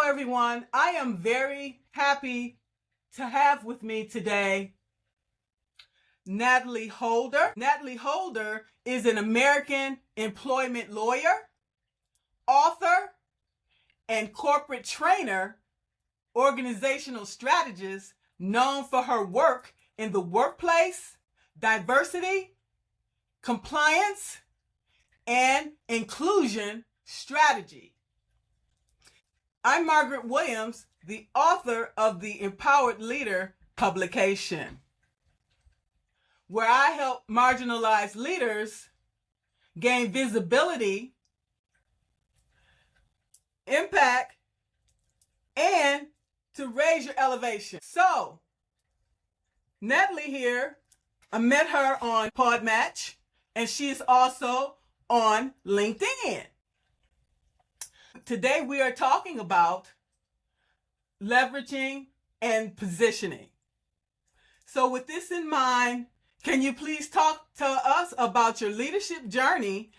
everyone. I am very happy to have with me today Natalie Holder. Natalie Holder is an American employment lawyer, author, and corporate trainer, organizational strategist known for her work in the workplace, diversity, compliance, and inclusion strategy. I'm Margaret Williams, the author of the Empowered Leader publication, where I help marginalized leaders gain visibility, impact, and to raise your elevation. So, Natalie here, I met her on Podmatch, and she is also on LinkedIn. Today we are talking about leveraging and positioning. So with this in mind, can you please talk to us about your leadership journey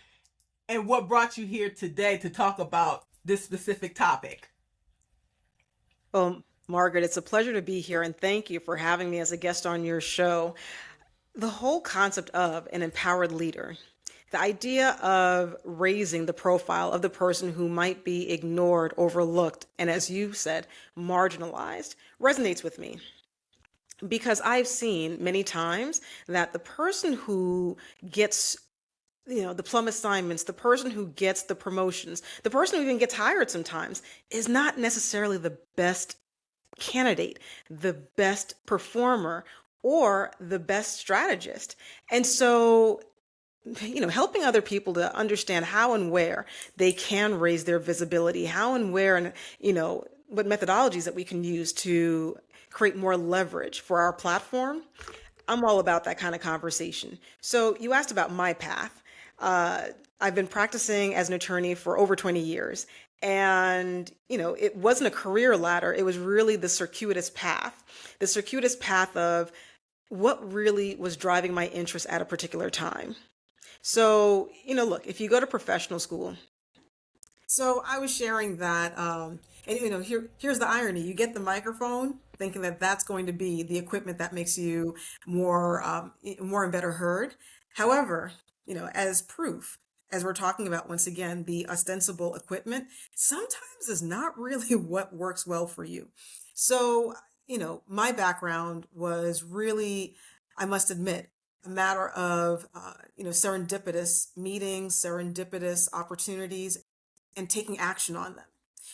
and what brought you here today to talk about this specific topic? Well, Margaret, it's a pleasure to be here, and thank you for having me as a guest on your show. The whole concept of an empowered leader, the idea of raising the profile of the person who might be ignored, overlooked, and as you said, marginalized, resonates with me because I've seen many times that the person who gets the plum assignments, the person who gets the promotions, the person who even gets hired sometimes is not necessarily the best candidate, the best performer, or the best strategist. And so, helping other people to understand how and where they can raise their visibility, how and where, and, what methodologies that we can use to create more leverage for our platform. I'm all about that kind of conversation. So you asked about my path. I've been practicing as an attorney for over 20 years. And, it wasn't a career ladder. It was really the circuitous path of what really was driving my interest at a particular time. So, look, if you go to professional school, so I was sharing that, and here's the irony: you get the microphone, thinking that that's going to be the equipment that makes you more and better heard. However, as proof, as we're talking about once again, the ostensible equipment sometimes is not really what works well for you. So, my background was really, I must admit, a matter of serendipitous meetings, serendipitous opportunities, and taking action on them.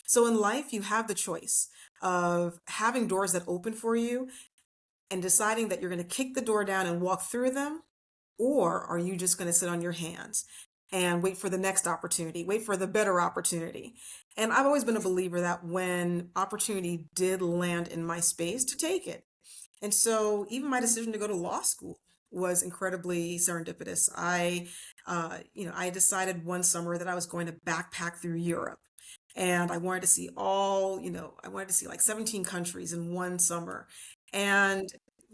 So in life, you have the choice of having doors that open for you and deciding that you're going to kick the door down and walk through them, or are you just going to sit on your hands and wait for the next opportunity, wait for the better opportunity? And I've always been a believer that when opportunity did land in my space, to take it. And so even my decision to go to law school was incredibly serendipitous. I decided one summer that I was going to backpack through Europe. And I wanted to see I wanted to see like 17 countries in one summer. And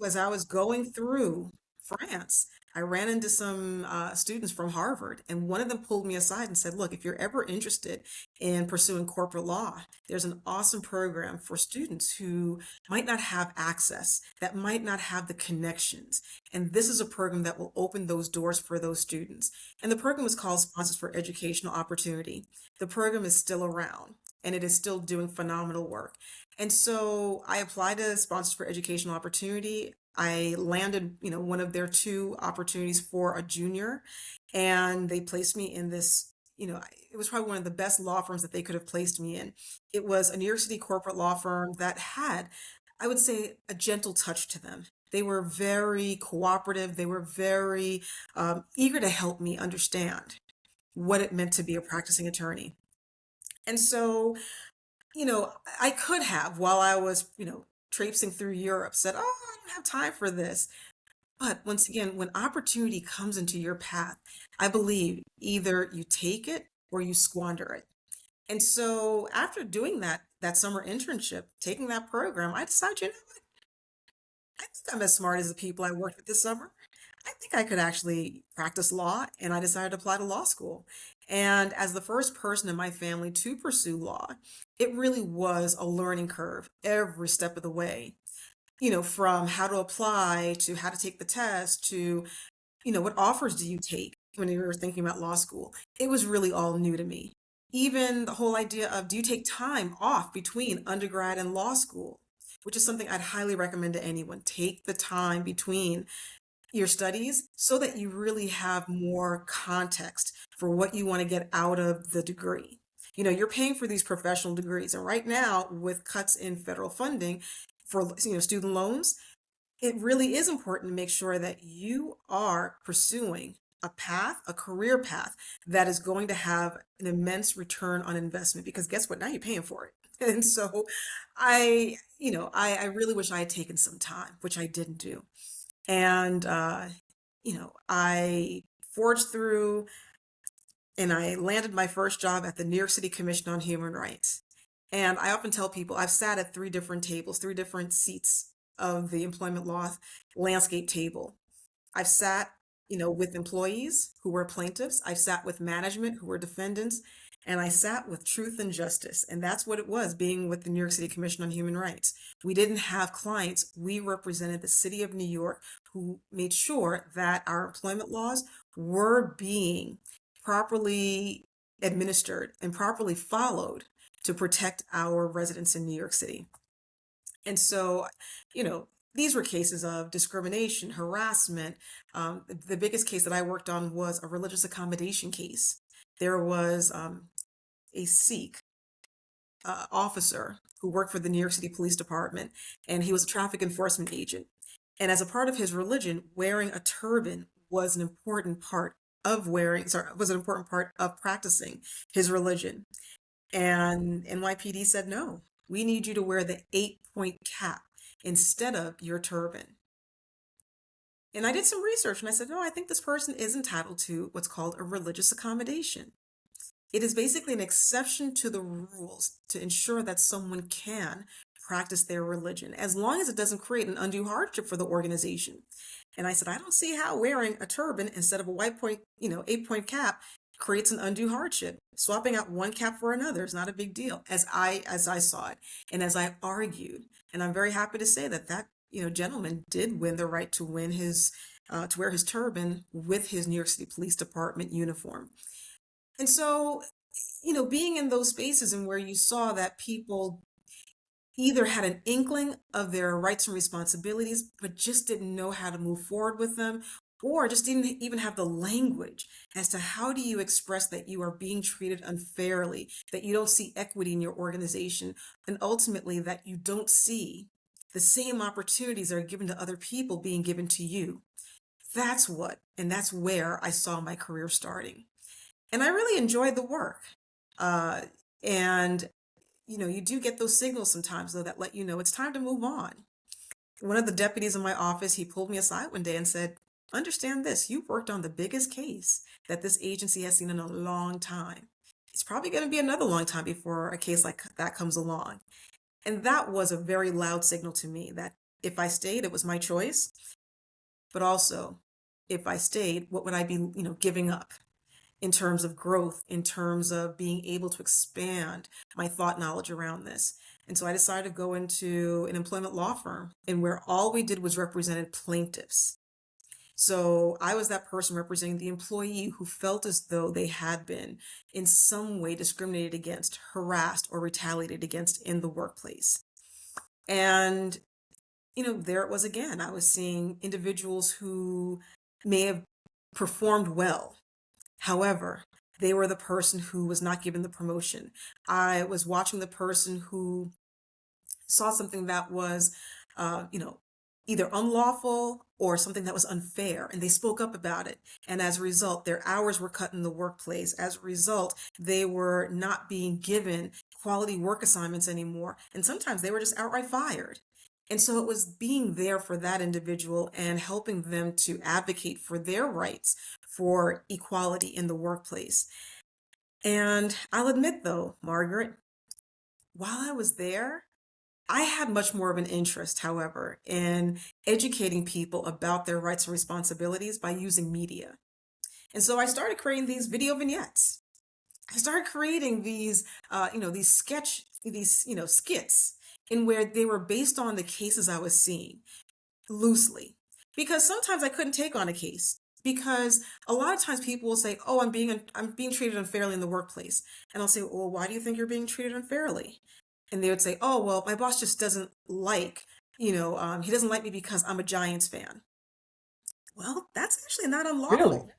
as I was going through France, I ran into some students from Harvard, and one of them pulled me aside and said, "Look, if you're ever interested in pursuing corporate law, there's an awesome program for students who might not have access, that might not have the connections. And this is a program that will open those doors for those students." And the program is called Sponsors for Educational Opportunity. The program is still around, and it is still doing phenomenal work. And so I applied to Sponsors for Educational Opportunity. I landed, one of their two opportunities for a junior, and they placed me in this, it was probably one of the best law firms that they could have placed me in. It was a New York City corporate law firm that had, I would say, a gentle touch to them. They were very cooperative. They were very eager to help me understand what it meant to be a practicing attorney. And so, I could have, while I was, traipsing through Europe, said, "Oh, I don't have time for this." But once again, when opportunity comes into your path, I believe either you take it or you squander it. And so after doing that summer internship, taking that program, I decided, what? I think I'm as smart as the people I worked with this summer. I think I could actually practice law, and I decided to apply to law school. And as the first person in my family to pursue law, it really was a learning curve every step of the way. From how to apply to how to take the test to, what offers do you take when you were thinking about law school? It was really all new to me. Even the whole idea of, do you take time off between undergrad and law school? Which is something I'd highly recommend to anyone. Take the time between your studies so that you really have more context for what you want to get out of the degree. You're paying for these professional degrees, and right now, with cuts in federal funding for student loans, it really is important to make sure that you are pursuing a career path that is going to have an immense return on investment, because guess what? Now you're paying for it. And so I really wish I had taken some time, which I didn't do. And, I forged through and I landed my first job at the New York City Commission on Human Rights. And I often tell people I've sat at three different tables, three different seats of the employment law landscape table. I've sat, with employees who were plaintiffs. I've sat with management who were defendants. And I sat with truth and justice. And that's what it was being with the New York City Commission on Human Rights. We didn't have clients. We represented the city of New York, who made sure that our employment laws were being properly administered and properly followed to protect our residents in New York City. And so, these were cases of discrimination, harassment. The biggest case that I worked on was a religious accommodation case. There was a Sikh officer who worked for the New York City Police Department, and he was a traffic enforcement agent. And as a part of his religion, wearing a turban was an important part was an important part of practicing his religion. And NYPD said, no, we need you to wear the 8-point cap instead of your turban. And I did some research and I said, no, I think this person is entitled to what's called a religious accommodation. It is basically an exception to the rules to ensure that someone can practice their religion, as long as it doesn't create an undue hardship for the organization. And I said, I don't see how wearing a turban instead of a 8-point cap creates an undue hardship. Swapping out one cap for another is not a big deal, as I saw it, and as I argued. And I'm very happy to say that gentleman did win the right to wear his turban with his New York City Police Department uniform. And so, being in those spaces and where you saw that people either had an inkling of their rights and responsibilities, but just didn't know how to move forward with them, or just didn't even have the language as to how do you express that you are being treated unfairly, that you don't see equity in your organization, and ultimately that you don't see the same opportunities that are given to other people being given to you. That's where I saw my career starting. And I really enjoyed the work. And you do get those signals sometimes, though, that let you know it's time to move on. One of the deputies in my office, he pulled me aside one day and said, understand this, you worked on the biggest case that this agency has seen in a long time. It's probably going to be another long time before a case like that comes along. And that was a very loud signal to me that if I stayed, it was my choice. But also, if I stayed, what would I be, giving up in terms of growth, in terms of being able to expand my thought knowledge around this? And so I decided to go into an employment law firm, and where all we did was represented plaintiffs. So I was that person representing the employee who felt as though they had been in some way discriminated against, harassed, or retaliated against in the workplace. And, there it was again. I was seeing individuals who may have performed well. However, they were the person who was not given the promotion. I was watching the person who saw something that was, either unlawful or something that was unfair, and they spoke up about it. And as a result, their hours were cut in the workplace. As a result, they were not being given quality work assignments anymore. And sometimes they were just outright fired. And so it was being there for that individual and helping them to advocate for their rights for equality in the workplace. And I'll admit, though, Margaret, while I was there, I had much more of an interest, however, in educating people about their rights and responsibilities by using media. And so I started creating these video vignettes. I started creating these skits in where they were based on the cases I was seeing loosely. Because sometimes I couldn't take on a case because a lot of times people will say, "Oh, I'm being treated unfairly in the workplace." And I'll say, "Well, why do you think you're being treated unfairly?" And they would say, "Oh, well, my boss just doesn't he doesn't like me because I'm a Giants fan." Well, that's actually not Really? unlawful.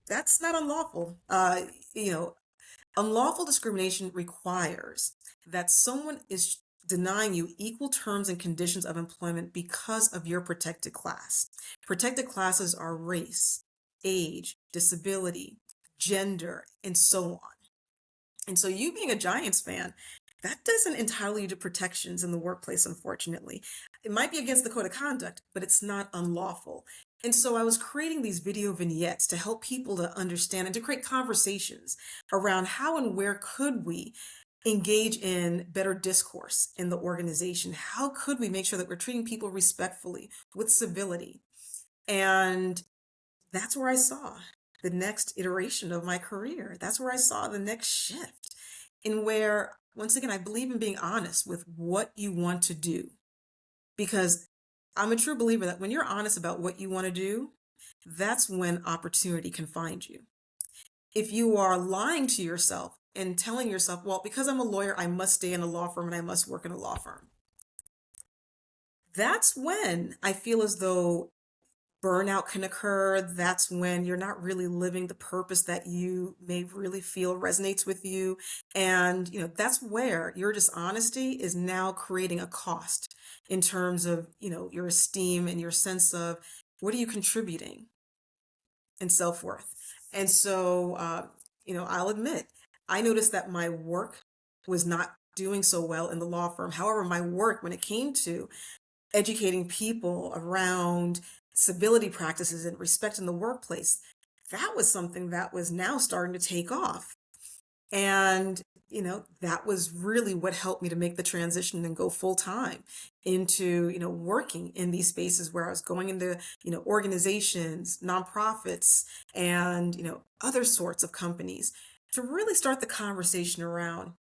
That's not unlawful. You know, Unlawful discrimination requires that someone is denying you equal terms and conditions of employment because of your protected class. Protected classes are race, age, disability, gender, and so on. And so you being a Giants fan, that doesn't entitle you to protections in the workplace, unfortunately. It might be against the code of conduct, but it's not unlawful. And so I was creating these video vignettes to help people to understand and to create conversations around how and where could we engage in better discourse in the organization? How could we make sure that we're treating people respectfully with civility? And that's where I saw the next iteration of my career. That's where I saw the next shift in where, once again, I believe in being honest with what you want to do. Because I'm a true believer that when you're honest about what you want to do, that's when opportunity can find you. If you are lying to yourself and telling yourself, well, because I'm a lawyer, I must stay in a law firm and I must work in a law firm, that's when I feel as though burnout can occur. That's when you're not really living the purpose that you may really feel resonates with you. And, that's where your dishonesty is now creating a cost in terms of, your esteem and your sense of what are you contributing and self-worth. And so, I'll admit, I noticed that my work was not doing so well in the law firm. However, my work, when it came to educating people around civility practices and respect in the workplace, that was something that was now starting to take off. And, that was really what helped me to make the transition and go full time into, working in these spaces where I was going into, organizations, nonprofits, and, other sorts of companies to really start the conversation around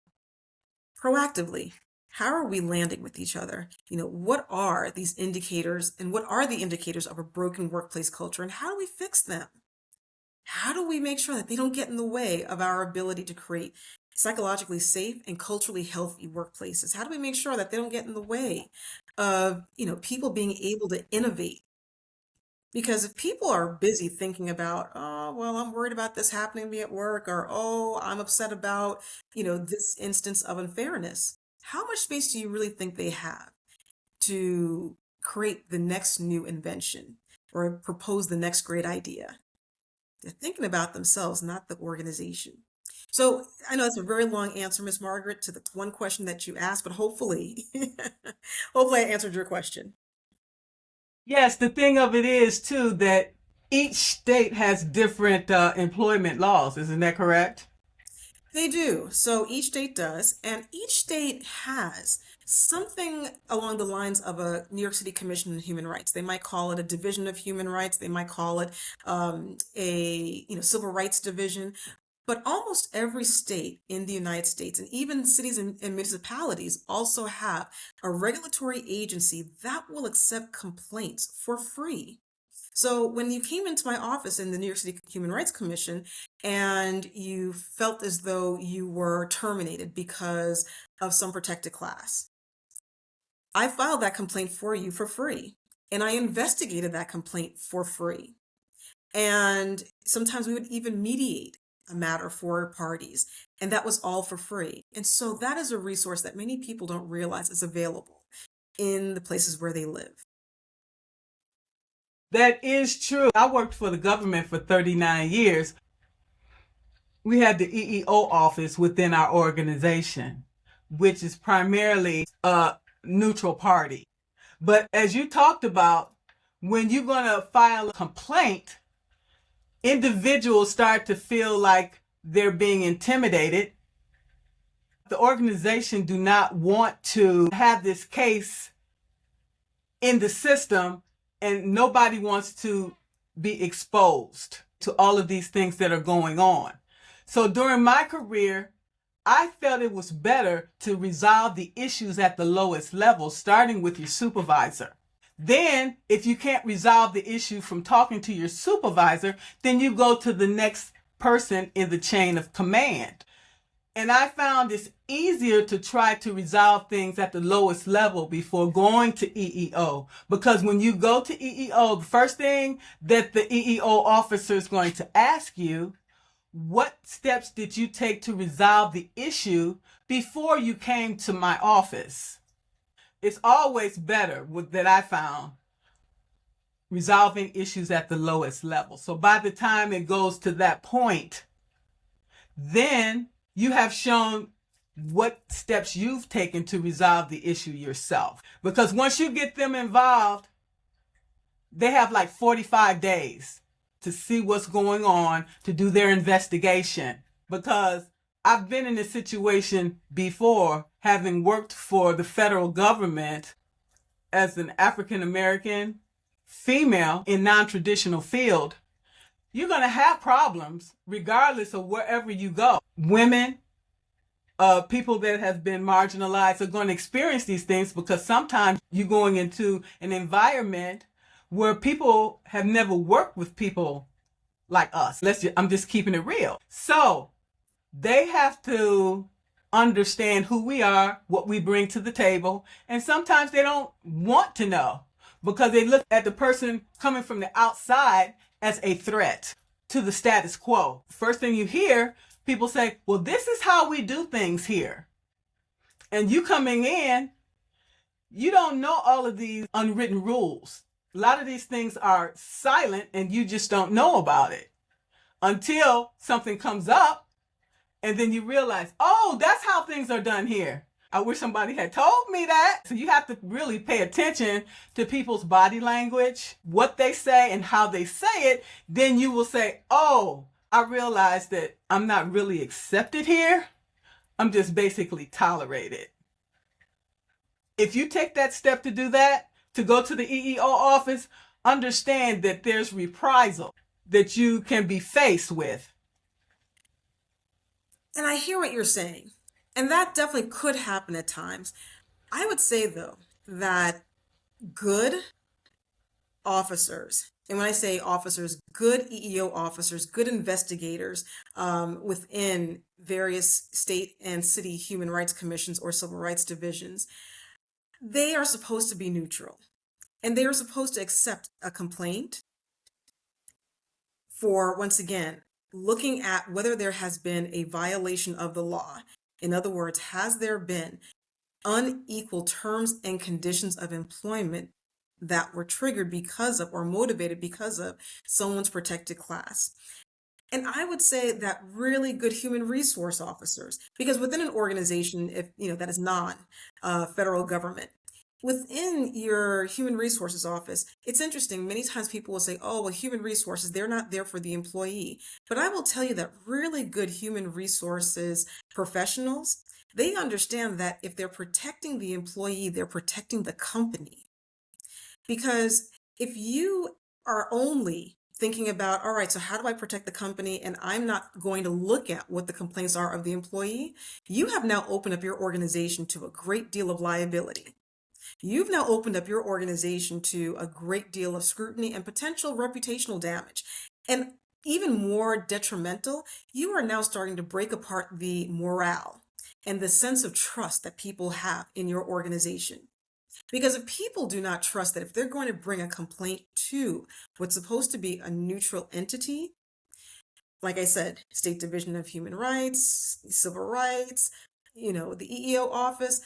proactively. How are we landing with each other? What are these indicators and what are the indicators of a broken workplace culture and how do we fix them? How do we make sure that they don't get in the way of our ability to create psychologically safe and culturally healthy workplaces? How do we make sure that they don't get in the way of, people being able to innovate? Because if people are busy thinking about, oh, well, I'm worried about this happening to me at work, or, oh, I'm upset about, this instance of unfairness, how much space do you really think they have to create the next new invention or propose the next great idea? They're thinking about themselves, not the organization. So I know that's a very long answer, Miss Margaret, to the one question that you asked, but hopefully, hopefully I answered your question. Yes, the thing of it is too that each state has different employment laws. Isn't that correct? They do. So each state does, and each state has something along the lines of a New York City Commission on Human Rights. They might call it a Division of Human Rights. They might call it a Civil Rights Division. But almost every state in the United States, and even cities and municipalities, also have a regulatory agency that will accept complaints for free. So when you came into my office in the New York City Human Rights Commission and you felt as though you were terminated because of some protected class, I filed that complaint for you for free. And I investigated that complaint for free. And sometimes we would even mediate a matter for parties, and that was all for free. And so that is a resource that many people don't realize is available in the places where they live. That is true. I worked for the government for 39 years. We had the EEO office within our organization, which is primarily a neutral party. But as you talked about, when you're going to file a complaint, individuals start to feel like they're being intimidated. The organization do not want to have this case in the system, and nobody wants to be exposed to all of these things that are going on. So during my career, I felt it was better to resolve the issues at the lowest level, starting with your supervisor. Then, if you can't resolve the issue from talking to your supervisor, then you go to the next person in the chain of command. And I found it's easier to try to resolve things at the lowest level before going to EEO. Because when you go to EEO, the first thing that the EEO officer is going to ask you, what steps did you take to resolve the issue before you came to my office? It's always better that I found resolving issues at the lowest level. So by the time it goes to that point, then you have shown what steps you've taken to resolve the issue yourself. Because once you get them involved, they have like 45 days to see what's going on, to do their investigation. Because I've been in this situation before, having worked for the federal government as an African American female in non-traditional field. You're going to have problems regardless of wherever you go. Women, people that have been marginalized are going to experience these things because sometimes you're going into an environment where people have never worked with people like us. I'm just keeping it real. So they have to understand who we are, what we bring to the table, and sometimes they don't want to know because they look at the person coming from the outside as a threat to the status quo. First thing you hear, people say, well, this is how we do things here. And you coming in, you don't know all of these unwritten rules. A lot of these things are silent and you just don't know about it until something comes up and then you realize, oh, that's how things are done here. I wish somebody had told me that. So you have to really pay attention to people's body language, what they say and how they say it. Then you will say, oh, I realize that I'm not really accepted here. I'm just basically tolerated. If you take that step to do that, to go to the EEO office, understand that there's reprisal that you can be faced with. And I hear what you're saying. And that definitely could happen at times. I would say, though, that good officers, and when I say officers, good EEO officers, good investigators within various state and city human rights commissions or civil rights divisions, they are supposed to be neutral. And they are supposed to accept a complaint for, once again, looking at whether there has been a violation of the law. In other words, has there been unequal terms and conditions of employment that were triggered because of or motivated because of someone's protected class? And I would say that really good human resource officers, because within an organization, if that is non-federal government, within your human resources office, it's interesting. Many times people will say, oh, well, human resources, they're not there for the employee. But I will tell you that really good human resources professionals, they understand that if they're protecting the employee, they're protecting the company. Because if you are only thinking about, all right, so how do I protect the company? And I'm not going to look at what the complaints are of the employee. You have now opened up your organization to a great deal of liability. You've now opened up your organization to a great deal of scrutiny and potential reputational damage. And even more detrimental, you are now starting to break apart the morale and the sense of trust that people have in your organization. Because if people do not trust that if they're going to bring a complaint to what's supposed to be a neutral entity, like I said, State Division of Human Rights, Civil Rights, the EEO office,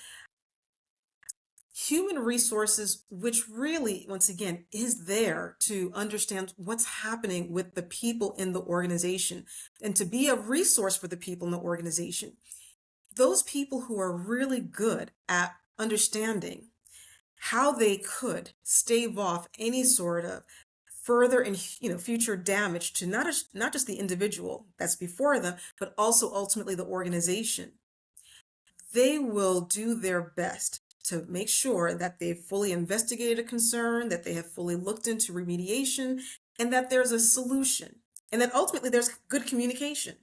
human resources, which really, once again, is there to understand what's happening with the people in the organization and to be a resource for the people in the organization. Those people who are really good at understanding how they could stave off any sort of further and future damage to not just the individual that's before them, but also ultimately the organization. They will do their best to make sure that they've fully investigated a concern, that they have fully looked into remediation, and that there's a solution, and that ultimately there's good communication.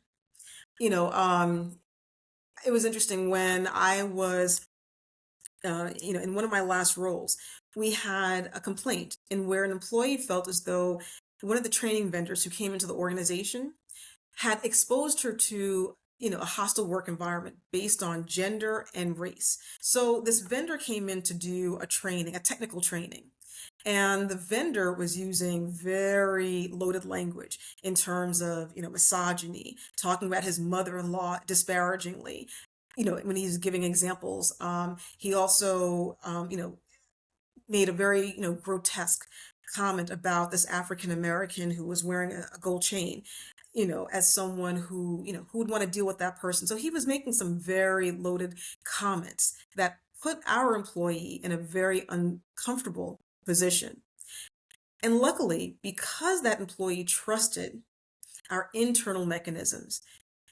you know, it was interesting when I was, in one of my last roles, we had a complaint in where an employee felt as though one of the training vendors who came into the organization had exposed her to, a hostile work environment based on gender and race. So this vendor came in to do a training, a technical training. And the vendor was using very loaded language in terms of, misogyny, talking about his mother-in-law disparagingly. When he's giving examples, he also, made a very, grotesque comment about this African American who was wearing a gold chain, as someone who, who would want to deal with that person. So he was making some very loaded comments that put our employee in a very uncomfortable position. And luckily, because that employee trusted our internal mechanisms,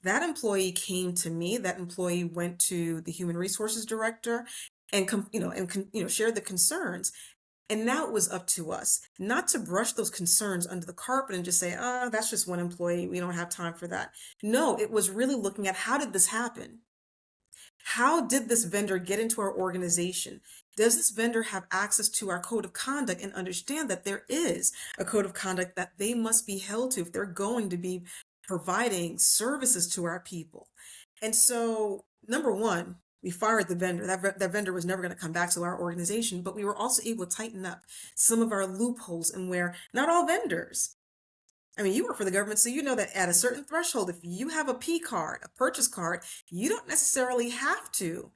that employee came to me, that employee went to the human resources director and shared the concerns. And now it was up to us not to brush those concerns under the carpet and just say, oh, that's just one employee. We don't have time for that. No, it was really looking at, how did this happen? How did this vendor get into our organization? Does this vendor have access to our code of conduct and understand that there is a code of conduct that they must be held to if they're going to be providing services to our people? And so, number one, we fired the vendor. That vendor was never going to come back to our organization, but we were also able to tighten up some of our loopholes in where not all vendors. I mean, you work for the government, so you know that at a certain threshold, if you have a P card, a purchase card, you don't necessarily have to,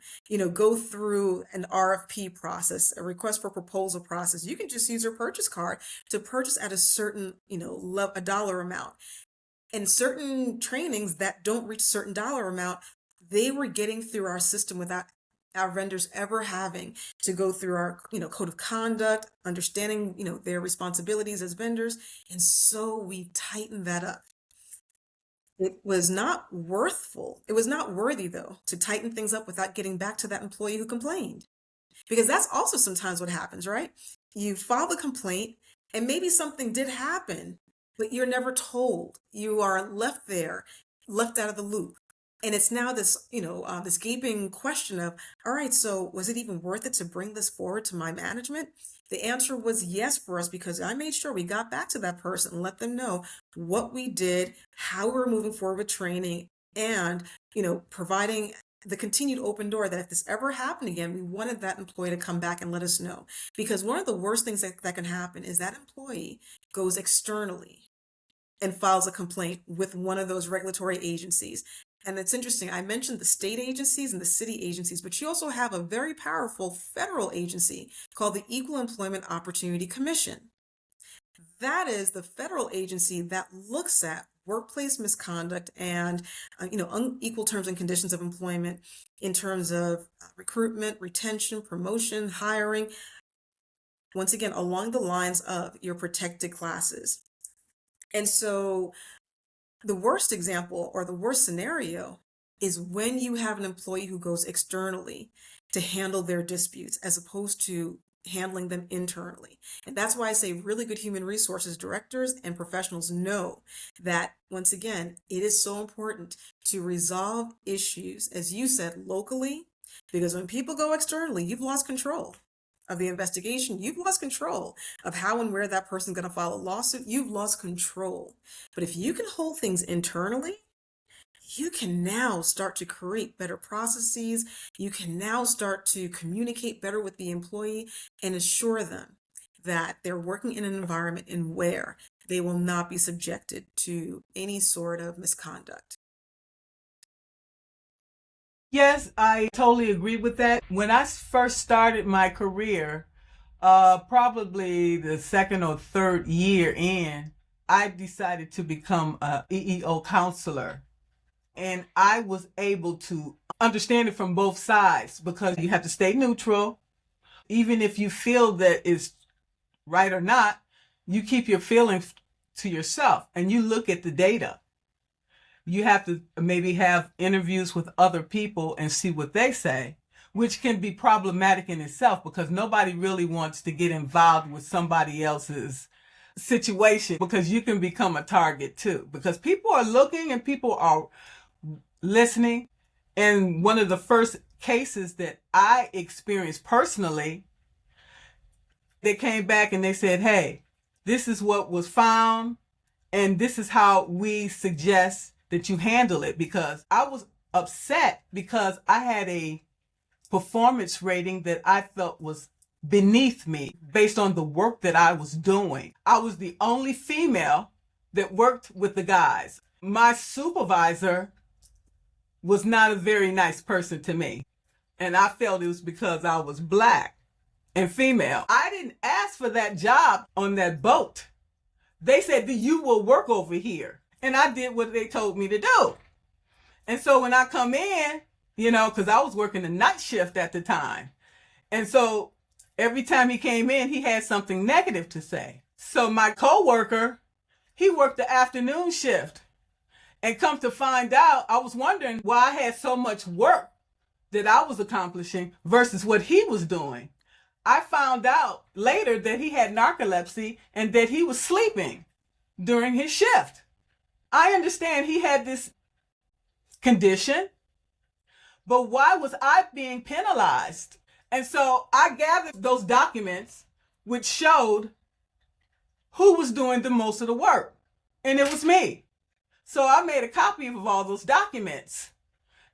go through an RFP process, a request for proposal process. You can just use your purchase card to purchase at a certain, a dollar amount. And certain trainings that don't reach a certain dollar amount, they were getting through our system without our vendors ever having to go through our, code of conduct, understanding, their responsibilities as vendors. And so we tightened that up. It was not worthful. It was not worthy, though, to tighten things up without getting back to that employee who complained. Because that's also sometimes what happens, right? You file the complaint and maybe something did happen, but you're never told. You are left there, left out of the loop. And it's now this, this gaping question of, all right, so was it even worth it to bring this forward to my management? The answer was yes for us, because I made sure we got back to that person and let them know what we did, how we were moving forward with training, and, providing the continued open door that if this ever happened again, we wanted that employee to come back and let us know. Because one of the worst things that can happen is that employee goes externally and files a complaint with one of those regulatory agencies. And it's interesting, I mentioned the state agencies and the city agencies, but you also have a very powerful federal agency called the Equal Employment Opportunity Commission. That is the federal agency that looks at workplace misconduct and unequal terms and conditions of employment in terms of recruitment, retention, promotion, hiring, once again along the lines of your protected classes. And so the worst example, or the worst scenario, is when you have an employee who goes externally to handle their disputes as opposed to handling them internally. And that's why I say really good human resources directors and professionals know that, once again, it is so important to resolve issues, as you said, locally, because when people go externally, you've lost control of the investigation. You've lost control of how and where that person's going to file a lawsuit. You've lost control. But if you can hold things internally, you can now start to create better processes. You can now start to communicate better with the employee and assure them that they're working in an environment in where they will not be subjected to any sort of misconduct. Yes, I totally agree with that. When I first started my career, probably the second or third year in, I decided to become a EEO counselor. And I was able to understand it from both sides, because you have to stay neutral. Even if you feel that it's right or not, you keep your feelings to yourself and you look at the data. You have to maybe have interviews with other people and see what they say, which can be problematic in itself, because nobody really wants to get involved with somebody else's situation, because you can become a target too, because people are looking and people are listening. And one of the first cases that I experienced personally, they came back and they said, hey, this is what was found, and this is how we suggest that you handle it. Because I was upset because I had a performance rating that I felt was beneath me based on the work that I was doing. I was the only female that worked with the guys. My supervisor was not a very nice person to me. And I felt it was because I was black and female. I didn't ask for that job on that boat. They said that you will work over here. And I did what they told me to do. And so when I come in, because I was working the night shift at the time. And so every time he came in, he had something negative to say. So my coworker, he worked the afternoon shift. And come to find out, I was wondering why I had so much work that I was accomplishing versus what he was doing. I found out later that he had narcolepsy and that he was sleeping during his shift. I understand he had this condition, but why was I being penalized? And so I gathered those documents which showed who was doing the most of the work. And it was me. So I made a copy of all those documents.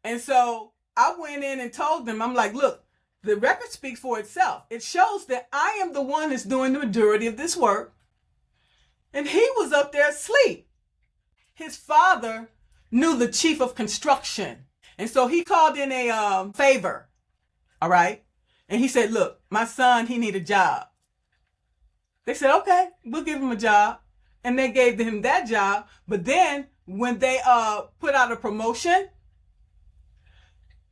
And so I went in and told them, I'm like, look, the record speaks for itself. It shows that I am the one that's doing the majority of this work. And he was up there asleep. His father knew the chief of construction. And so he called in a favor. All right. And he said, look, my son, he need a job. They said, okay, we'll give him a job. And they gave him that job. But then when they put out a promotion,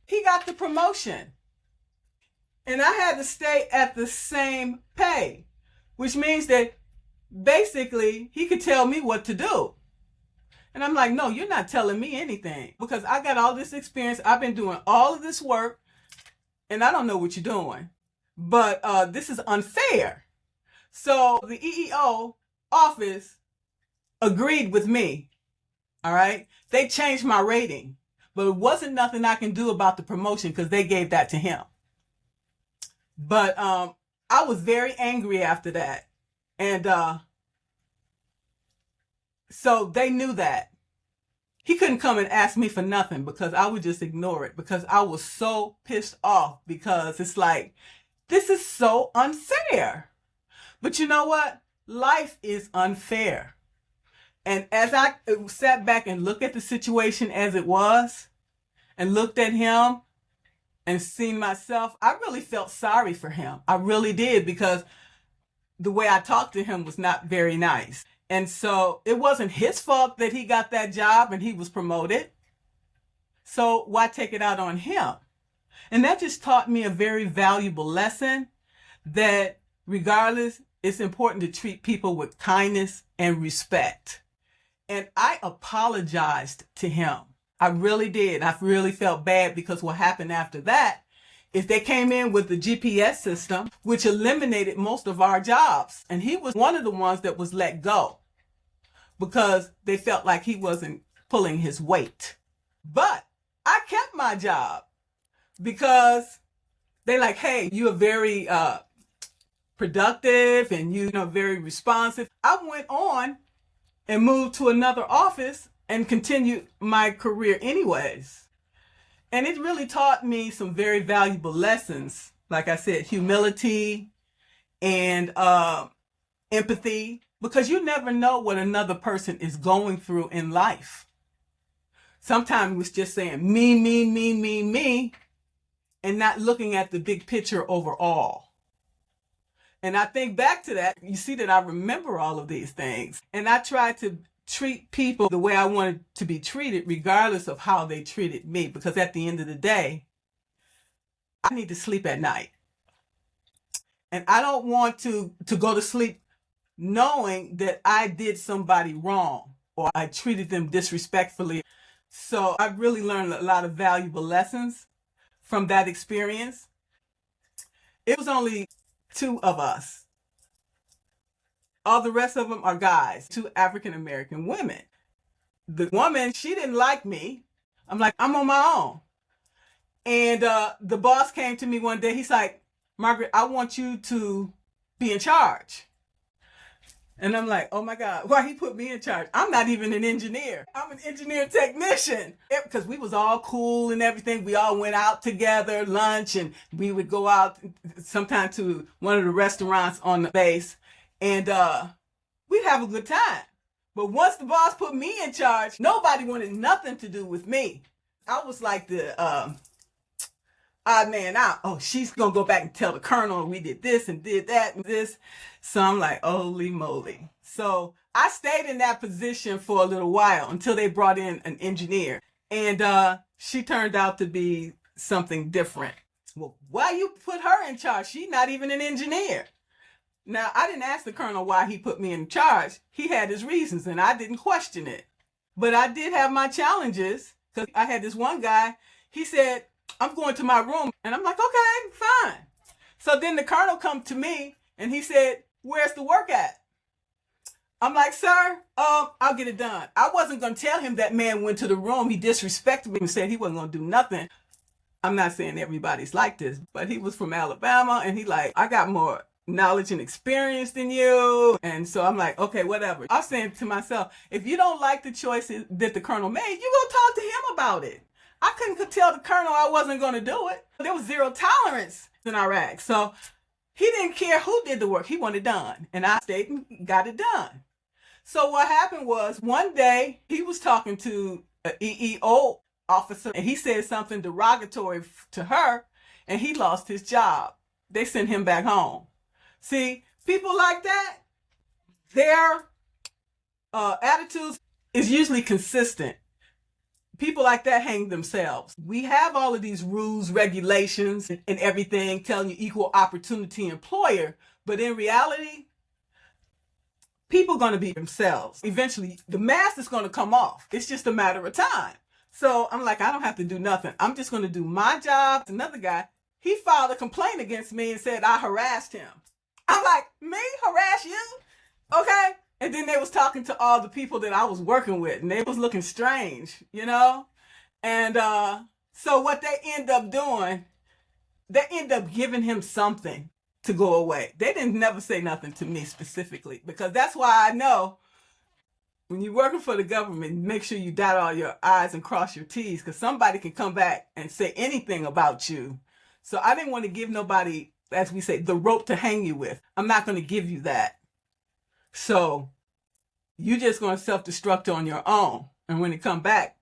he got the promotion. And I had to stay at the same pay, which means that basically he could tell me what to do. And I'm like, no, you're not telling me anything because I got all this experience. I've been doing all of this work and I don't know what you're doing. But this is unfair. So the EEO office agreed with me. All right. They changed my rating, but it wasn't nothing I can do about the promotion because they gave that to him. But I was very angry after that. And so they knew that. He couldn't come and ask me for nothing because I would just ignore it because I was so pissed off because it's like, this is so unfair. But you know what? Life is unfair. And as I sat back and looked at the situation as it was and looked at him and seen myself, I really felt sorry for him. I really did because the way I talked to him was not very nice. And so it wasn't his fault that he got that job and he was promoted. So why take it out on him? And that just taught me a very valuable lesson that regardless, it's important to treat people with kindness and respect. And I apologized to him. I really did. I really felt bad because what happened after that is they came in with the GPS system, which eliminated most of our jobs. And he was one of the ones that was let go because they felt like he wasn't pulling his weight. But I kept my job because they like, hey, you are very productive and you know very responsive. I went on and moved to another office and continued my career anyways. And it really taught me some very valuable lessons. Like I said, humility and empathy, because you never know what another person is going through in life. Sometimes it's just saying me, me, me, me, me, and not looking at the big picture overall. And I think back to that, you see that I remember all of these things. And I try to treat people the way I wanted to be treated, regardless of how they treated me. Because at the end of the day, I need to sleep at night. And I don't want to go to sleep knowing that I did somebody wrong or I treated them disrespectfully. So I really learned a lot of valuable lessons from that experience. It was only 2 of us. All the rest of them are guys, 2 African American women. The woman, she didn't like me, I'm like, I'm on my own. And the boss came to me one day. He's like, Margaret, I want you to be in charge. And I'm like, oh my God, why he put me in charge? I'm not even an engineer. I'm an engineer technician. Because we was all cool and everything. We all went out together, lunch, and we would go out sometime to one of the restaurants on the base. And we'd have a good time. But once the boss put me in charge, nobody wanted nothing to do with me. I was like the odd man out. Oh, she's going to go back and tell the colonel we did this and did that and this. So I'm like, holy moly. So I stayed in that position for a little while until they brought in an engineer. And she turned out to be something different. Well, why you put her in charge? She's not even an engineer. Now, I didn't ask the colonel why he put me in charge. He had his reasons, and I didn't question it. But I did have my challenges, because I had this one guy, he said, I'm going to my room. And I'm like, okay, fine. So then the colonel come to me, and he said, where's the work at? I'm like, sir, I'll get it done. I wasn't going to tell him that man went to the room. He disrespected me and said he wasn't going to do nothing. I'm not saying everybody's like this, but he was from Alabama, and he like, I got more knowledge and experience than you. And so I'm like, okay, whatever. I was saying to myself, if you don't like the choices that the colonel made, you go talk to him about it. I couldn't tell the colonel I wasn't going to do it. There was zero tolerance in Iraq. So he didn't care who did the work. He wanted it done. And I stayed and got it done. So what happened was one day he was talking to an EEO officer, and he said something derogatory to her, and he lost his job. They sent him back home. See, people like that, their attitudes is usually consistent. People like that hang themselves. We have all of these rules, regulations, and everything telling you equal opportunity employer, but in reality, people are going to be themselves. Eventually, the mask is going to come off. It's just a matter of time. So I'm like, I don't have to do nothing. I'm just going to do my job. Another guy, he filed a complaint against me and said I harassed him. I'm like, me harass you? Okay. And then they was talking to all the people that I was working with, and they was looking strange, you know? And so what they end up doing, they end up giving him something to go away. They didn't never say nothing to me specifically, because that's why I know when you're working for the government, make sure you dot all your I's and cross your T's, because somebody can come back and say anything about you. So I didn't want to give nobody, as we say, the rope to hang you with. I'm not going to give you that. So you're just going to self-destruct on your own. And when it come back,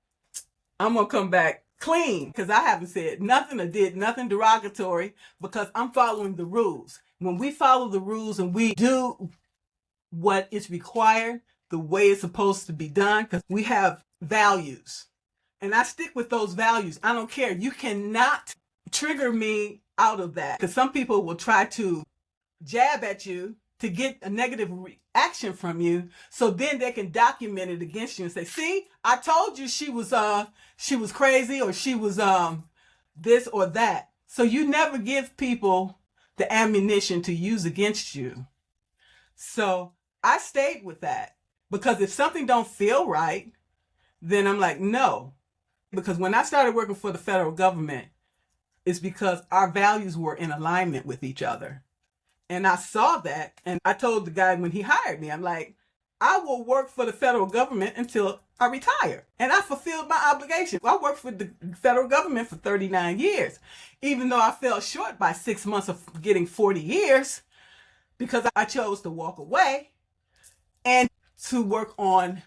I'm going to come back clean, because I haven't said nothing or did nothing derogatory, because I'm following the rules. When we follow the rules and we do what is required, the way it's supposed to be done, because we have values. And I stick with those values. I don't care. You cannot trigger me out of that, because some people will try to jab at you to get a negative reaction from you, so then they can document it against you and say, see, I told you she was crazy, or she was this or that. So you never give people the ammunition to use against you. So I stayed with that, because if something don't feel right, then I'm like, no. Because when I started working for the federal government, it's because our values were in alignment with each other. And I saw that, and I told the guy when he hired me, I'm like, I will work for the federal government until I retire. And I fulfilled my obligation. I worked for the federal government for 39 years, even though I fell short by 6 months of getting 40 years, because I chose to walk away and to work on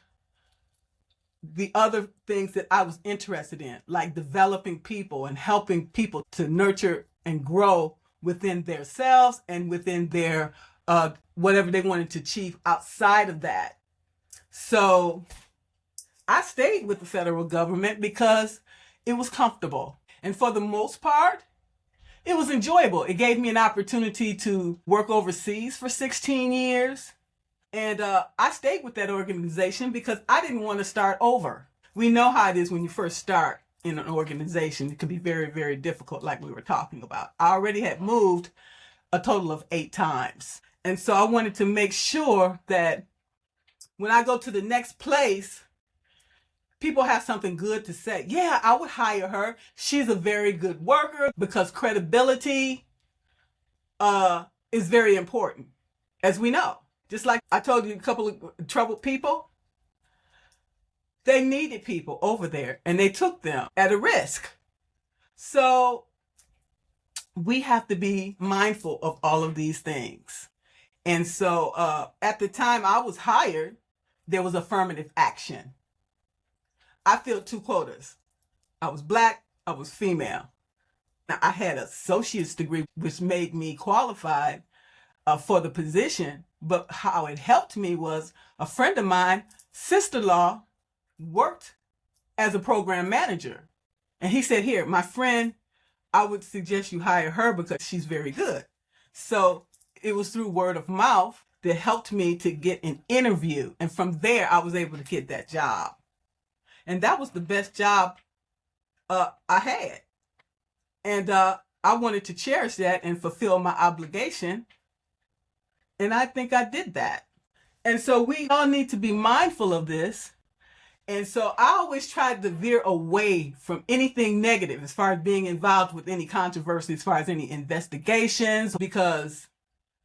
the other things that I was interested in, like developing people and helping people to nurture and grow within themselves and within their whatever they wanted to achieve outside of that. So I stayed with the federal government because it was comfortable. And for the most part, it was enjoyable. It gave me an opportunity to work overseas for 16 years. And I stayed with that organization because I didn't want to start over. We know how it is when you first start in an organization. It can be very, very difficult, like we were talking about. I already had moved a total of 8 times. And so I wanted to make sure that when I go to the next place, people have something good to say, yeah, I would hire her. She's a very good worker, because credibility is very important, as we know. Just like I told you, a couple of troubled people, they needed people over there and they took them at a risk. So we have to be mindful of all of these things. And so at the time I was hired, there was affirmative action. I filled 2 quotas. I was Black, I was female. Now, I had an associate's degree, which made me qualified for the position. But how it helped me was a friend of mine, sister-in-law, worked as a program manager. And he said, here, my friend, I would suggest you hire her because she's very good. So it was through word of mouth that helped me to get an interview. And from there, I was able to get that job. And that was the best job I had. And I wanted to cherish that and fulfill my obligation. And I think I did that. And so we all need to be mindful of this. And so I always tried to veer away from anything negative as far as being involved with any controversy, as far as any investigations, because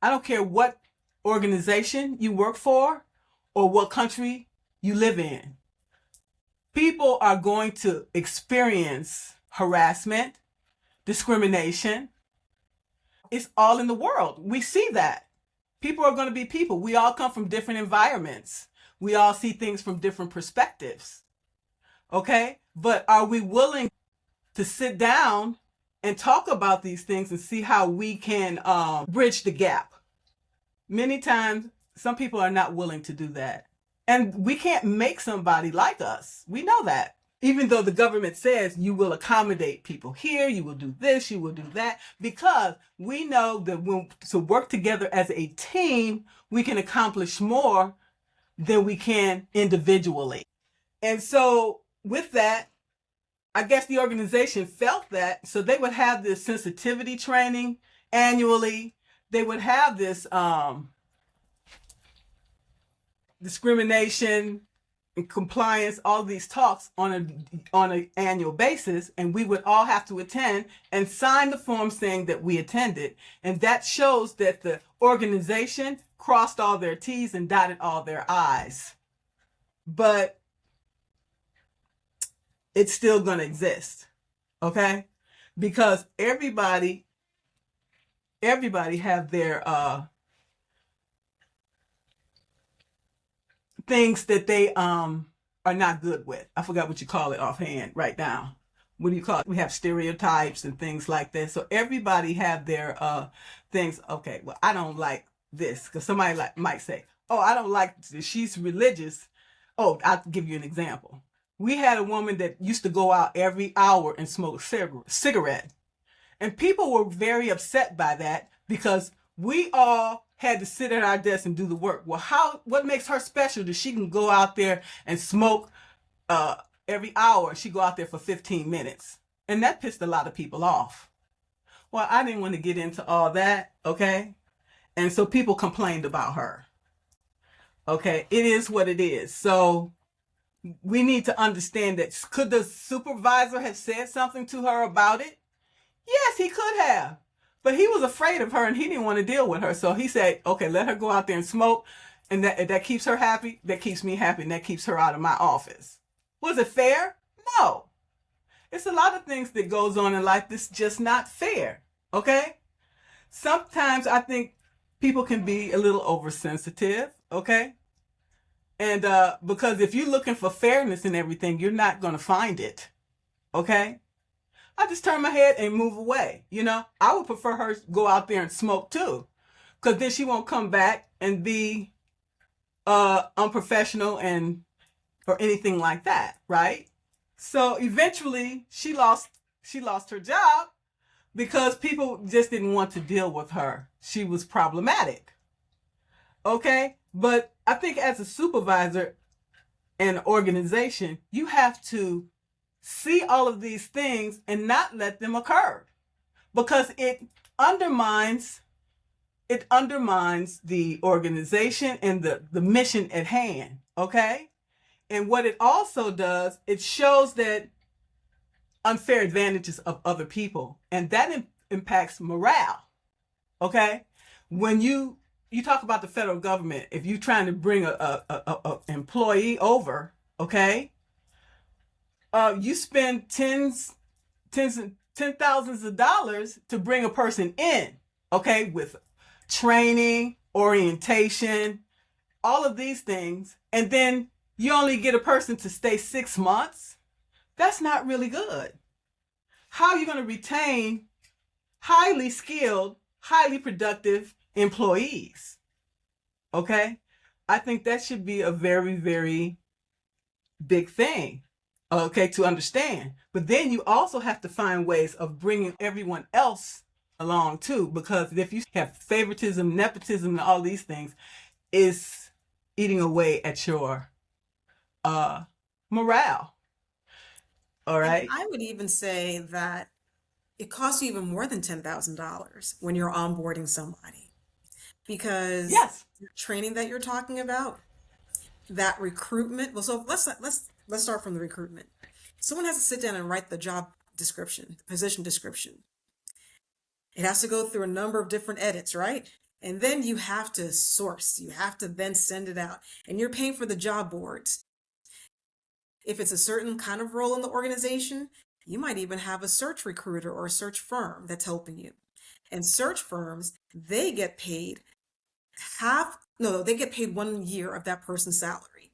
I don't care what organization you work for or what country you live in. People are going to experience harassment, discrimination. It's all in the world. We see that. People are going to be people. We all come from different environments. We all see things from different perspectives. Okay? But are we willing to sit down and talk about these things and see how we can bridge the gap? Many times, some people are not willing to do that. And we can't make somebody like us. We know that. Even though the government says you will accommodate people here, you will do this, you will do that, because we know that when to work together as a team, we can accomplish more than we can individually. And so with that, I guess the organization felt that, so they would have this sensitivity training annually. They would have this discrimination and compliance, all these talks on an annual basis, and we would all have to attend and sign the form saying that we attended. And that shows that the organization crossed all their T's and dotted all their I's. But it's still going to exist, okay? Because everybody have their things that they are not good with. I forgot what you call it offhand right now. What do you call it? We have stereotypes and things like that. So everybody have their things. Okay, well, I don't like this, because somebody might say, oh, I don't like this. She's religious. Oh, I'll give you an example. We had a woman that used to go out every hour and smoke a cigarette. And people were very upset by that, because we all had to sit at our desk and do the work. Well, what makes her special that she can go out there and smoke every hour? She go out there for 15 minutes. And that pissed a lot of people off. Well, I didn't want to get into all that, okay? And so people complained about her. Okay, it is what it is. So we need to understand that. Could the supervisor have said something to her about it? Yes, he could have. But he was afraid of her and he didn't want to deal with her. So he said, okay, let her go out there and smoke. And that keeps her happy. That keeps me happy. And that keeps her out of my office. Was it fair? No. It's a lot of things that goes on in life that's just not fair. Okay? Sometimes I think people can be a little oversensitive. Okay? And because if you're looking for fairness in everything, you're not going to find it. Okay? I just turn my head and move away. You know, I would prefer her go out there and smoke too, because then she won't come back and be unprofessional or anything like that, right? So eventually she lost her job because people just didn't want to deal with her. She was problematic. Okay? But I think as a supervisor and organization, you have to see all of these things and not let them occur, because it undermines the organization and the mission at hand. Okay? And what it also does, it shows that unfair advantages of other people, and that impacts morale. Okay, when you talk about the federal government, if you're trying to bring a employee over, okay, you spend ten thousands of dollars to bring a person in, okay, with training, orientation, all of these things, and then you only get a person to stay 6 months. That's not really good. How are you going to retain highly skilled, highly productive employees? Okay? I think that should be a very, very big thing, okay, to understand. But then you also have to find ways of bringing everyone else along too, because if you have favoritism, nepotism, and all these things, it's eating away at your morale. All And right? I would even say that it costs you even more than $10,000 when you're onboarding somebody because Yes. the training that you're talking about, that recruitment. Well, so let's start from the recruitment. Someone has to sit down and write the job description, the position description. It has to go through a number of different edits, right? And then you have to source. You have to then send it out. And you're paying for the job boards. If it's a certain kind of role in the organization, you might even have a search recruiter or a search firm that's helping you. And search firms, they get paid they get paid 1 year of that person's salary.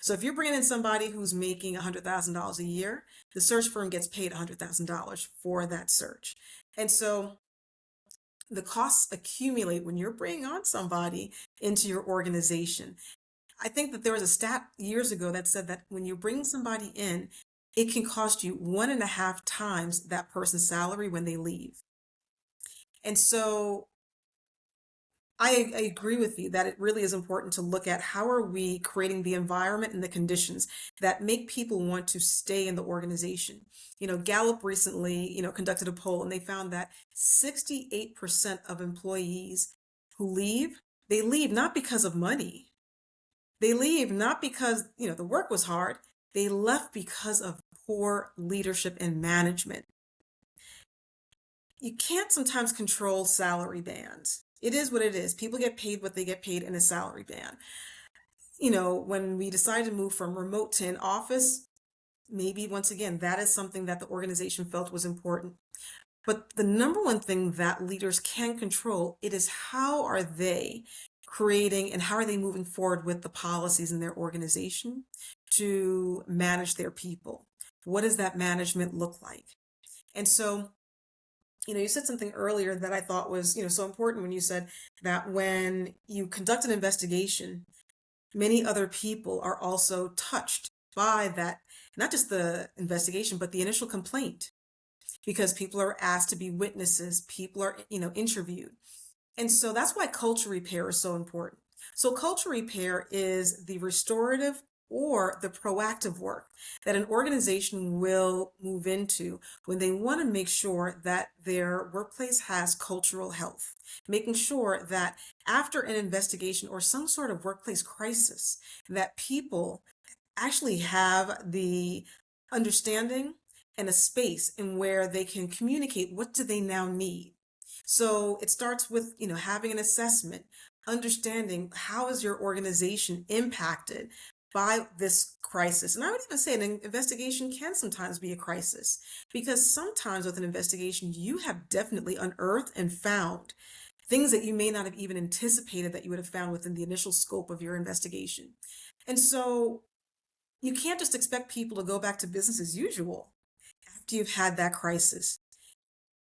So if you're bringing in somebody who's making $100,000 a year, the search firm gets paid $100,000 for that search. And so the costs accumulate when you're bringing on somebody into your organization. I think that there was a stat years ago that said that when you bring somebody in, it can cost you 1.5 times that person's salary when they leave. And so I agree with you that it really is important to look at how are we creating the environment and the conditions that make people want to stay in the organization. Gallup recently, conducted a poll and they found that 68% of employees who leave, they leave not because of money. They leave not because, the work was hard. They left because of poor leadership and management. You can't sometimes control salary bands. It is what it is. People get paid what they get paid in a salary band. When we decided to move from remote to in office, maybe once again, that is something that the organization felt was important. But the number one thing that leaders can control, it is how are they creating and how are they moving forward with the policies in their organization to manage their people? What does that management look like? And so, you said something earlier that I thought was, so important when you said that when you conduct an investigation, many other people are also touched by that, not just the investigation, but the initial complaint, because people are asked to be witnesses, people are, interviewed. And so that's why culture repair is so important. So culture repair is the restorative or the proactive work that an organization will move into when they want to make sure that their workplace has cultural health, making sure that after an investigation or some sort of workplace crisis, that people actually have the understanding and a space in where they can communicate what do they now need. So it starts with, having an assessment, understanding how is your organization impacted by this crisis. And I would even say an investigation can sometimes be a crisis because sometimes with an investigation, you have definitely unearthed and found things that you may not have even anticipated that you would have found within the initial scope of your investigation. And so you can't just expect people to go back to business as usual after you've had that crisis.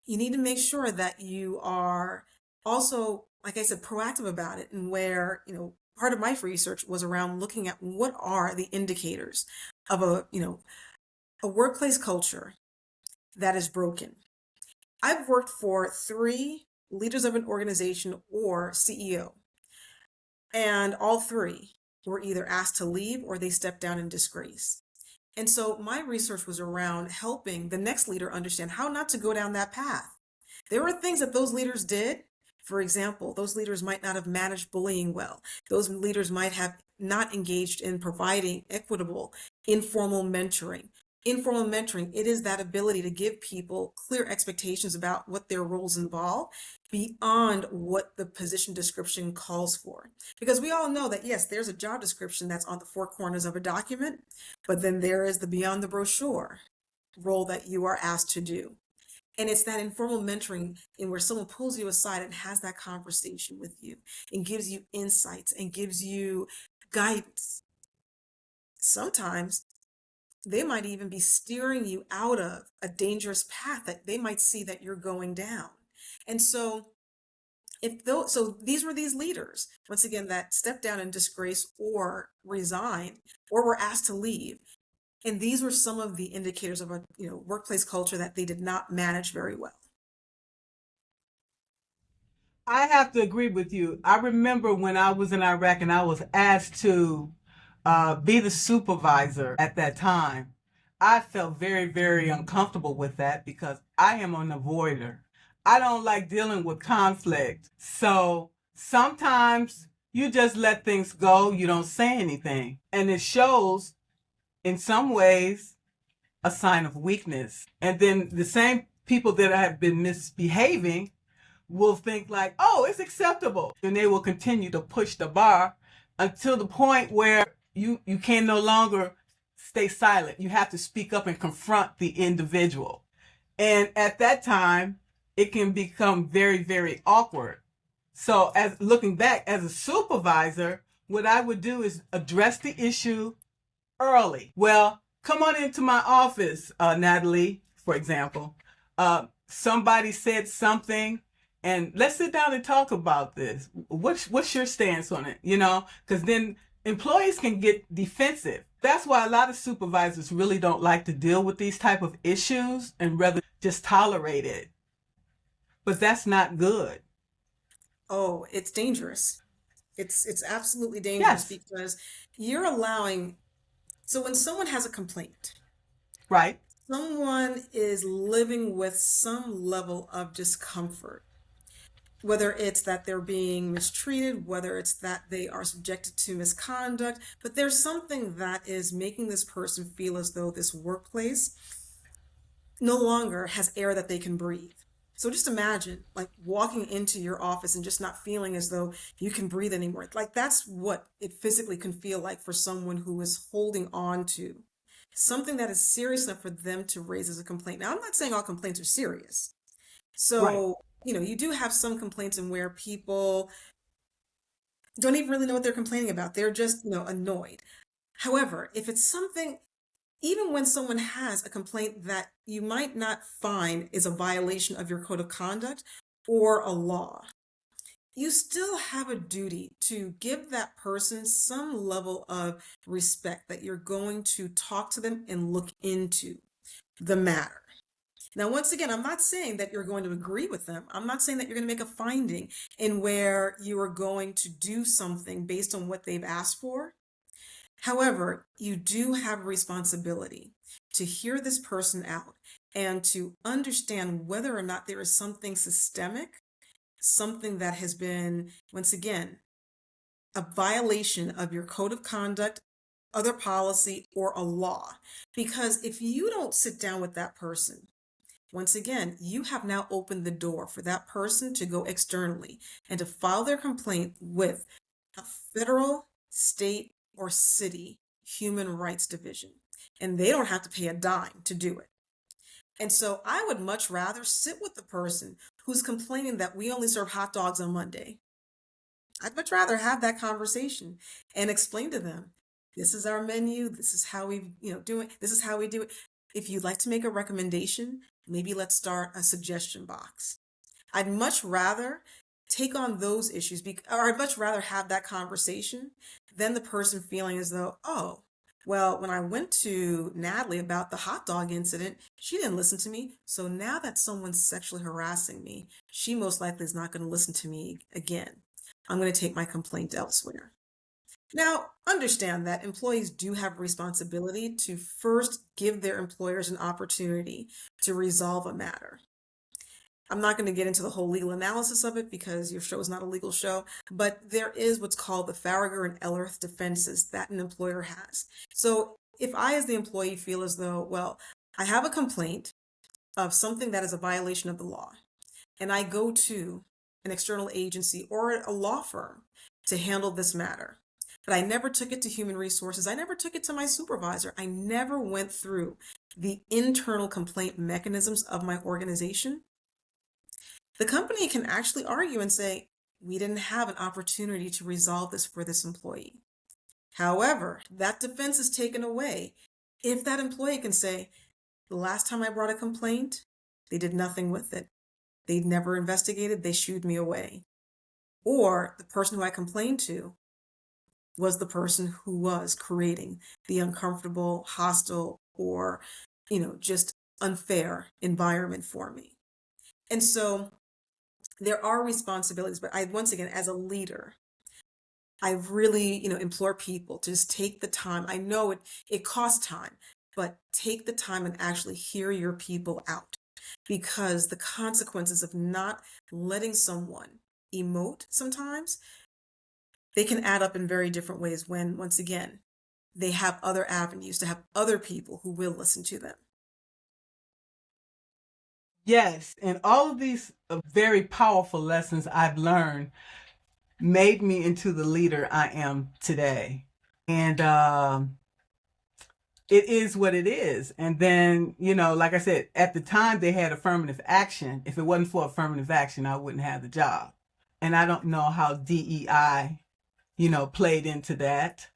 You need to make sure that you are also, like I said, proactive about it. And where, part of my research was around looking at what are the indicators of a workplace culture that is broken. I've worked for 3 leaders of an organization or CEO, and all 3 were either asked to leave or they stepped down in disgrace. And so my research was around helping the next leader understand how not to go down that path. There were things that those leaders did For example, those leaders might not have managed bullying well. Those leaders might have not engaged in providing equitable, informal mentoring. Informal mentoring, it is that ability to give people clear expectations about what their roles involve beyond what the position description calls for. Because we all know that, yes, there's a job description that's on the four corners of a document, but then there is the beyond the brochure role that you are asked to do. And it's that informal mentoring in where someone pulls you aside and has that conversation with you and gives you insights and gives you guidance. Sometimes they might even be steering you out of a dangerous path that they might see that you're going down. And so these were these leaders, once again, that stepped down in disgrace or resigned or were asked to leave. And these were some of the indicators of a workplace culture that they did not manage very well. I have to agree with you. I remember when I was in Iraq and I was asked to be the supervisor at that time. I felt very, very uncomfortable with that because I am an avoider. I don't like dealing with conflict. So sometimes you just let things go. You don't say anything. And it shows in some ways a sign of weakness. And then the same people that have been misbehaving will think like, oh, it's acceptable. And they will continue to push the bar until the point where you can no longer stay silent. You have to speak up and confront the individual. And at that time, it can become very, very awkward. So as looking back as a supervisor, what I would do is address the issue early. Well, come on into my office, Natalie, for example. Somebody said something and let's sit down and talk about this. What's your stance on it? Because then employees can get defensive. That's why a lot of supervisors really don't like to deal with these type of issues and rather just tolerate it. But that's not good. Oh, it's dangerous. It's absolutely dangerous Yes, because you're allowing, so when someone has a complaint, right, someone is living with some level of discomfort, whether it's that they're being mistreated, whether it's that they are subjected to misconduct, but there's something that is making this person feel as though this workplace no longer has air that they can breathe. So just imagine like walking into your office and just not feeling as though you can breathe anymore. Like that's what it physically can feel like for someone who is holding on to something that is serious enough for them to raise as a complaint. Now, I'm not saying all complaints are serious. right. So, you do have some complaints in where people don't even really know what they're complaining about. They're just, annoyed. However, if it's something, even when someone has a complaint that you might not find is a violation of your code of conduct or a law, you still have a duty to give that person some level of respect that you're going to talk to them and look into the matter. Now, once again, I'm not saying that you're going to agree with them. I'm not saying that you're going to make a finding in where you are going to do something based on what they've asked for. However, you do have a responsibility to hear this person out and to understand whether or not there is something systemic, something that has been, once again, a violation of your code of conduct, other policy, or a law. Because if you don't sit down with that person, once again, you have now opened the door for that person to go externally and to file their complaint with a federal, state, or city human rights division. And they don't have to pay a dime to do it. And so I would much rather sit with the person who's complaining that we only serve hot dogs on Monday. I'd much rather have that conversation and explain to them, this is our menu, this is how we, do it, this is how we do it. If you'd like to make a recommendation, maybe let's start a suggestion box. I'd much rather take on those issues, or I'd much rather have that conversation than the person feeling as though, oh, well, when I went to Natalie about the hot dog incident, she didn't listen to me. So now that someone's sexually harassing me, she most likely is not going to listen to me again. I'm going to take my complaint elsewhere. Now, understand that employees do have a responsibility to first give their employers an opportunity to resolve a matter. I'm not going to get into the whole legal analysis of it because your show is not a legal show, but there is what's called the Farragher and Ellerth defenses that an employer has. So if I, as the employee, feel as though, well, I have a complaint of something that is a violation of the law, and I go to an external agency or a law firm to handle this matter, but I never took it to human resources, I never took it to my supervisor, I never went through the internal complaint mechanisms of my organization, the company can actually argue and say, we didn't have an opportunity to resolve this for this employee. However, that defense is taken away if that employee can say, the last time I brought a complaint, they did nothing with it. They never investigated, they shooed me away. Or the person who I complained to was the person who was creating the uncomfortable, hostile, or, just unfair environment for me. And so there are responsibilities, but once again, as a leader, I really, implore people to just take the time. I know it costs time, but take the time and actually hear your people out, because the consequences of not letting someone emote sometimes, they can add up in very different ways when, once again, they have other avenues to have other people who will listen to them. Yes, and all of these very powerful lessons I've learned made me into the leader I am today. And it is what it is. And then, like I said, at the time they had affirmative action. If it wasn't for affirmative action, I wouldn't have the job. And I don't know how DEI, played into that.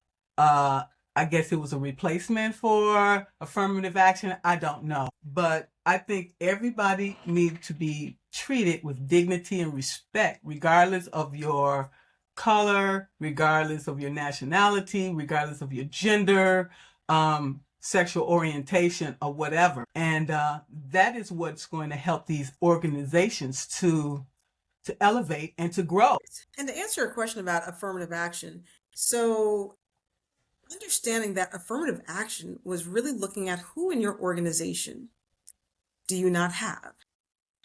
I guess it was a replacement for affirmative action. I don't know. But I think everybody needs to be treated with dignity and respect, regardless of your color, regardless of your nationality, regardless of your gender, sexual orientation, or whatever. And that is what's going to help these organizations to elevate and to grow. And to answer your question about affirmative action, so understanding that affirmative action was really looking at who in your organization do you not have.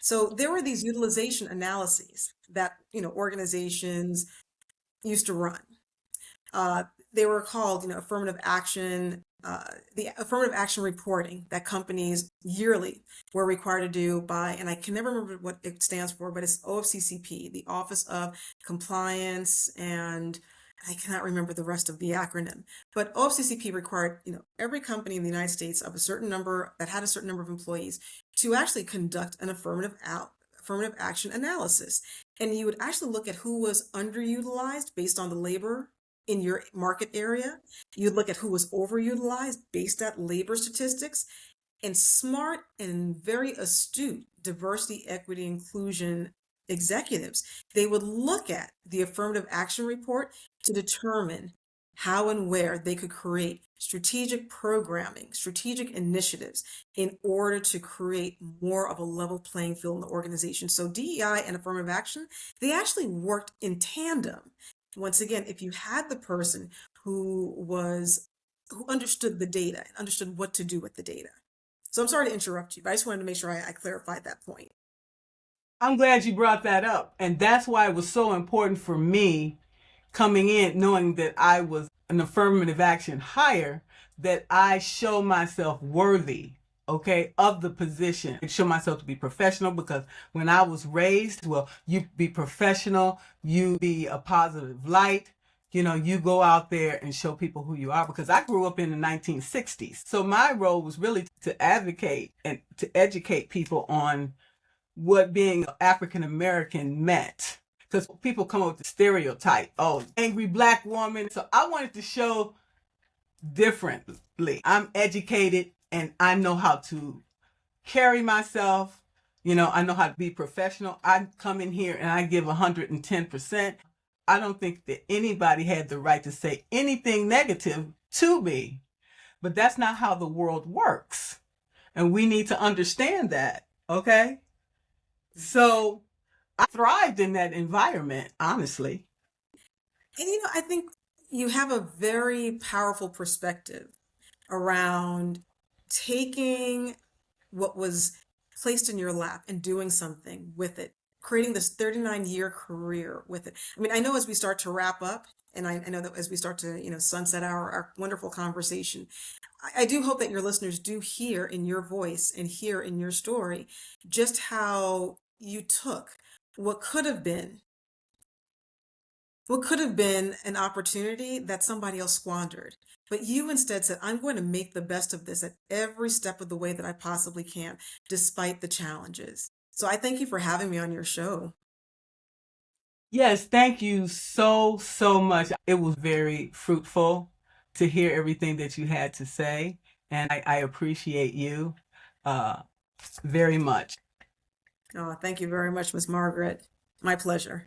So there were these utilization analyses that, organizations used to run. They were called, affirmative action, the affirmative action reporting that companies yearly were required to do by, and I can never remember what it stands for, but it's OFCCP, the Office of Compliance, and I cannot remember the rest of the acronym. But OFCCP required, every company in the United States of a certain number that had a certain number of employees to actually conduct an affirmative action analysis. And you would actually look at who was underutilized based on the labor in your market area. You'd look at who was overutilized based on labor statistics. And smart and very astute diversity, equity, inclusion executives, they would look at the affirmative action report to determine how and where they could create strategic programming, strategic initiatives in order to create more of a level playing field in the organization. So DEI and affirmative action, they actually worked in tandem. Once again, if you had the person who understood the data and understood what to do with the data. So I'm sorry to interrupt you, but I just wanted to make sure I clarified that point. I'm glad you brought that up. And that's why it was so important for me coming in, knowing that I was an affirmative action hire, that I show myself worthy, okay, of the position. And show myself to be professional, because when I was raised, well, you be professional, you be a positive light, you go out there and show people who you are, because I grew up in the 1960s. So my role was really to advocate and to educate people on what being African American meant. Because people come up with the stereotype, oh, angry black woman. So I wanted to show differently. I'm educated and I know how to carry myself. I know how to be professional. I come in here and I give 110%. I don't think that anybody had the right to say anything negative to me. But that's not how the world works. And we need to understand that, okay? So I thrived in that environment, honestly. And I think you have a very powerful perspective around taking what was placed in your lap and doing something with it, creating this 39-year career with it. I mean, I know as we start to wrap up, and I know that as we start to, sunset our wonderful conversation, I do hope that your listeners do hear in your voice and hear in your story just how you took what could have been an opportunity that somebody else squandered. But you instead said, I'm going to make the best of this at every step of the way that I possibly can, despite the challenges. So I thank you for having me on your show. Yes, thank you so, so much. It was very fruitful to hear everything that you had to say, and I appreciate you uh, very much. Oh, thank you very much, Miss Margaret. My pleasure.